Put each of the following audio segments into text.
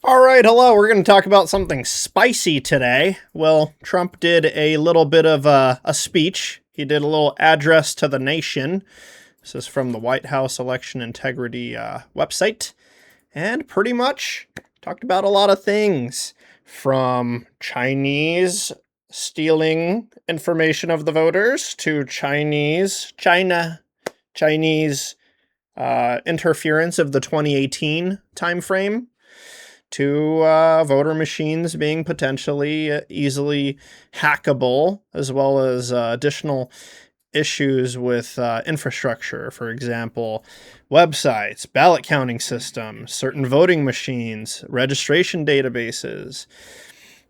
All right, hello. We're going to talk about something spicy today. Well, Trump did a little bit of a speech. He did a little address to the nation. This is from the White House Election Integrity website. And pretty much talked about a lot of things, from Chinese stealing information of the voters to Chinese interference of the 2018 timeframe, to voter machines being potentially easily hackable, as well as additional issues with infrastructure, for example, websites, ballot counting systems, certain voting machines, registration databases.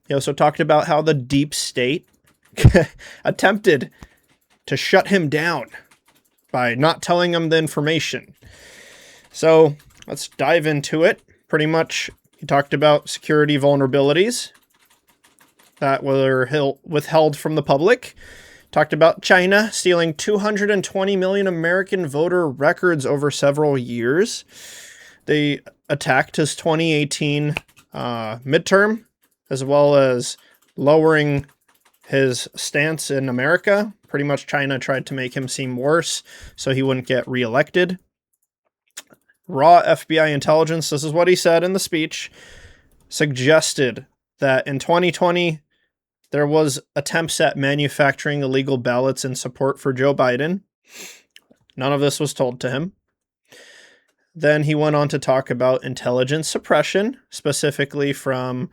He also talked about how the deep state attempted to shut him down by not telling him the information. So let's dive into it. Pretty much, he talked about security vulnerabilities that were withheld from the public. Talked about China stealing 220 million American voter records over several years. They attacked his 2018 midterm, as well as lowering his stance in America. Pretty much China tried to make him seem worse so he wouldn't get reelected. Raw FBI intelligence, this is what he said in the speech, suggested that in 2020, there was attempts at manufacturing illegal ballots in support for Joe Biden. None of this was told to him. Then he went on to talk about intelligence suppression, specifically from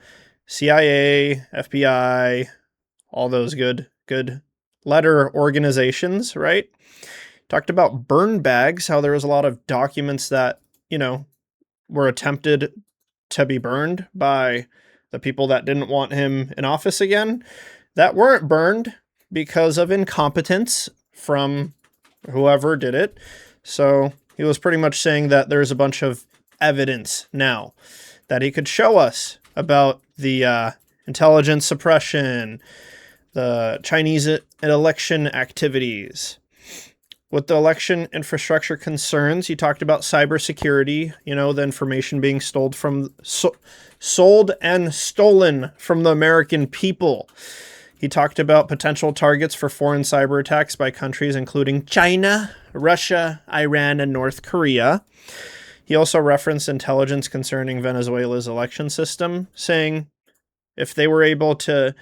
CIA, FBI, all those good letter organizations, right? Talked about burn bags, how there was a lot of documents that, were attempted to be burned by the people that didn't want him in office again, that weren't burned because of incompetence from whoever did it. So he was pretty much saying that there's a bunch of evidence now that he could show us about the intelligence suppression, the Chinese election activities. With the election infrastructure concerns, he talked about cybersecurity, the information being sold and stolen from the American people. He talked about potential targets for foreign cyber attacks by countries including China, Russia, Iran, and North Korea. He also referenced intelligence concerning Venezuela's election system, saying if they were able to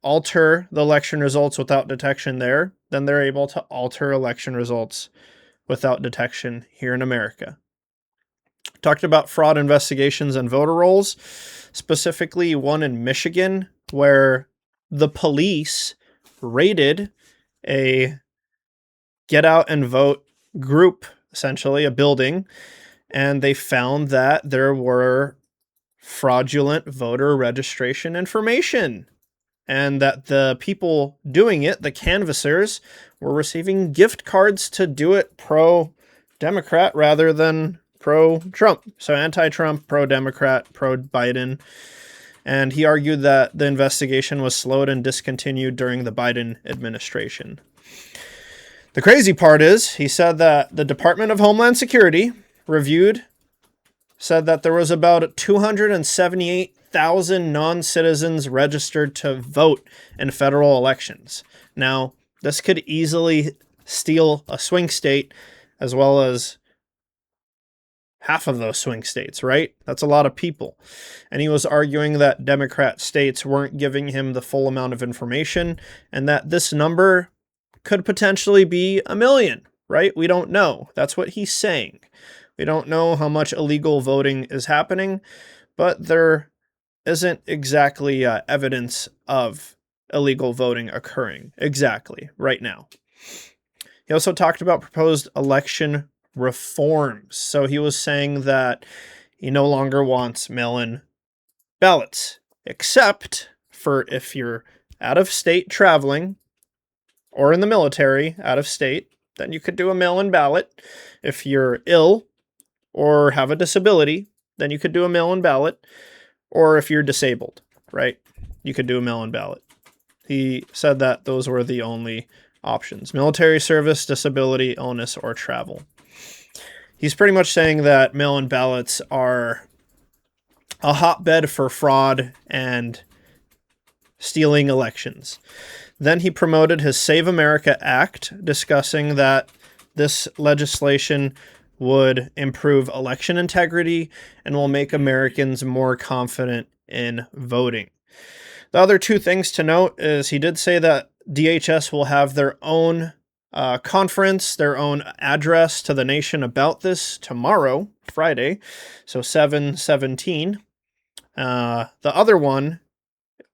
alter the election results without detection there, then they're able to alter election results without detection here in America. Talked about fraud investigations and voter rolls, specifically one in Michigan where the police raided a get out and vote group, essentially a building, and they found that there were fraudulent voter registration information, and that the people doing it, the canvassers, were receiving gift cards to do it pro-Democrat rather than pro-Trump. So anti-Trump, pro-Democrat, pro-Biden. And he argued that the investigation was slowed and discontinued during the Biden administration. The crazy part is, he said that the Department of Homeland Security said that there was about 278,000 non-citizens registered to vote in federal elections. Now, this could easily steal a swing state as well as half of those swing states, right? That's a lot of people. And he was arguing that Democrat states weren't giving him the full amount of information and that this number could potentially be 1 million, right? We don't know. That's what he's saying. We don't know how much illegal voting is happening, but there isn't exactly evidence of illegal voting occurring exactly right now. He also talked about proposed election reforms. So he was saying that he no longer wants mail-in ballots, except for if you're out of state traveling or in the military out of state, then you could do a mail-in ballot. If you're ill or have a disability, then you could do a mail-in ballot. Or if you're disabled, right, you could do a mail-in ballot. He said that those were the only options: military service, disability, illness, or travel. He's pretty much saying that mail-in ballots are a hotbed for fraud and stealing elections. Then he promoted his Save America Act, discussing that this legislation would improve election integrity and will make Americans more confident in voting. The other two things to note is he did say that DHS will have their own conference, their own address to the nation about this tomorrow, Friday, so 7/17. The other one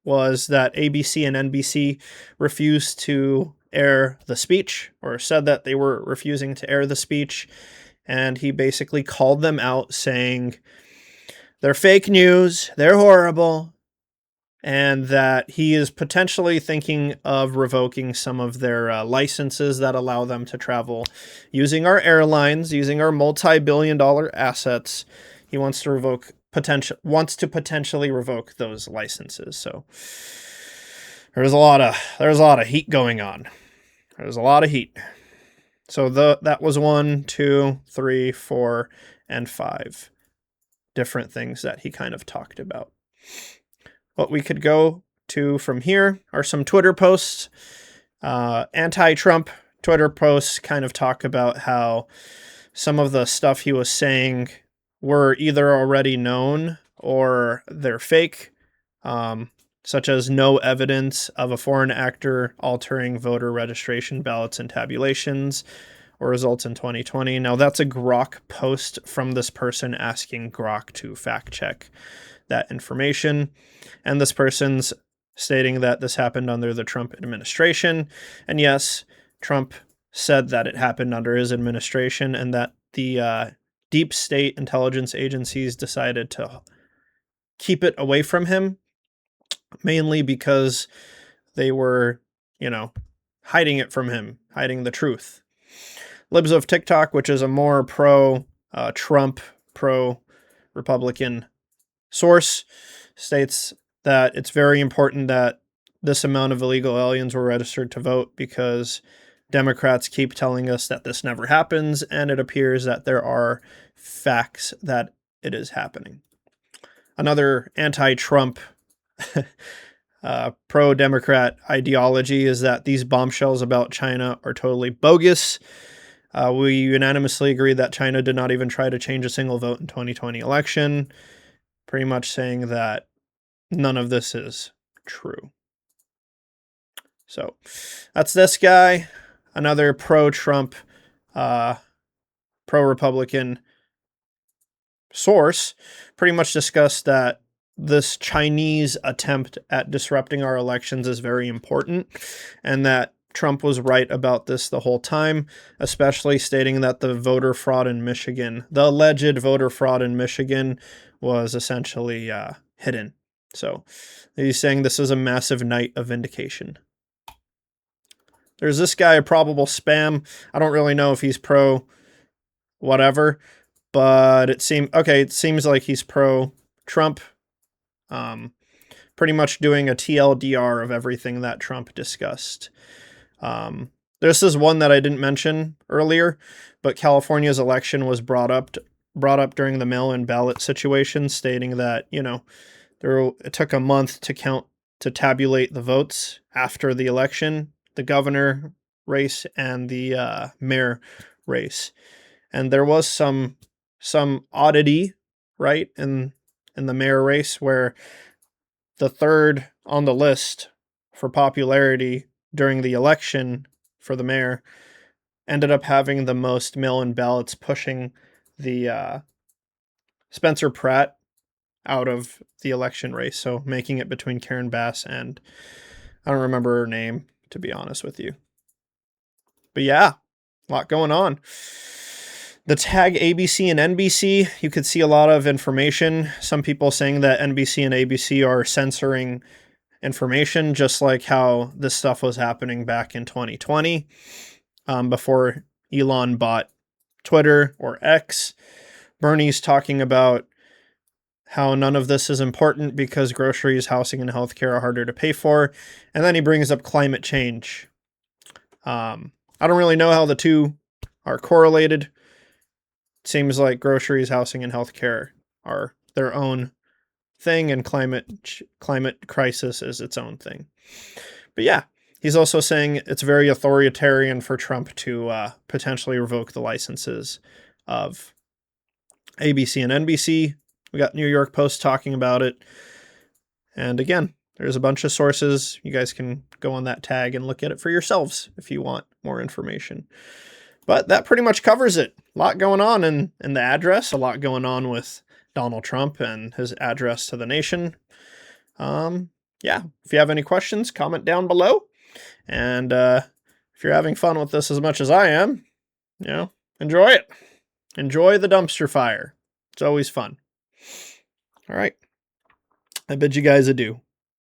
was that ABC and NBC refused to air the speech, or said that they were refusing to air the speech. And he basically called them out, saying they're fake news, they're horrible, and that he is potentially thinking of revoking some of their licenses that allow them to travel using our airlines, using our multi-billion-dollar assets. He wants to potentially revoke those licenses. So there's a lot of heat going on. There's a lot of heat. So that was 1, 2, 3, 4, and 5 different things that he kind of talked about. What we could go to from here are some Twitter posts. Anti-Trump Twitter posts kind of talk about how some of the stuff he was saying were either already known or they're fake, such as no evidence of a foreign actor altering voter registration ballots and tabulations or results in 2020. Now, that's a Grok post from this person asking Grok to fact check that information. And this person's stating that this happened under the Trump administration. And yes, Trump said that it happened under his administration and that the deep state intelligence agencies decided to keep it away from him, mainly because they were, hiding it from him, hiding the truth. Libs of TikTok, which is a more pro-Trump, pro-Republican source, states that it's very important that this amount of illegal aliens were registered to vote because Democrats keep telling us that this never happens, and it appears that there are facts that it is happening. Another anti-Trump pro-Democrat ideology is that these bombshells about China are totally bogus. We unanimously agree that China did not even try to change a single vote in 2020 election, pretty much saying that none of this is true. So that's this guy, another pro-Trump, pro-Republican source, pretty much discussed that this Chinese attempt at disrupting our elections is very important and that Trump was right about this the whole time, especially stating that the voter fraud in Michigan, the alleged voter fraud in Michigan, was essentially hidden. So he's saying this is a massive night of vindication. There's this guy, Probable Spam. I don't really know if he's pro whatever, but it seems like he's pro Trump. Pretty much doing a TLDR of everything that Trump discussed. This is one that I didn't mention earlier, but California's election was brought up during the mail-in ballot situation, stating that, it took a month to tabulate the votes after the election, the governor race and the mayor race. And there was some oddity, right, in the mayor race where the third on the list for popularity during the election for the mayor ended up having the most mail-in ballots, pushing the Spencer Pratt out of the election race, so making it between Karen Bass and I don't remember her name, to be honest with you. But yeah, a lot going on. The tag ABC and NBC, you could see a lot of information. Some people saying that NBC and ABC are censoring information, just like how this stuff was happening back in 2020, before Elon bought Twitter or X. Bernie's talking about how none of this is important because groceries, housing, and healthcare are harder to pay for. And then he brings up climate change. I don't really know how the two are correlated. Seems like groceries, housing, and healthcare are their own thing, and climate crisis is its own thing. But yeah, he's also saying it's very authoritarian for Trump to potentially revoke the licenses of ABC and NBC. We got New York Post talking about it. And again, there's a bunch of sources. You guys can go on that tag and look at it for yourselves if you want more information. But that pretty much covers it. A lot going on in the address, a lot going on with Donald Trump and his address to the nation. Yeah, if you have any questions, comment down below. And if you're having fun with this as much as I am, enjoy it. Enjoy the dumpster fire. It's always fun. All right. I bid you guys adieu.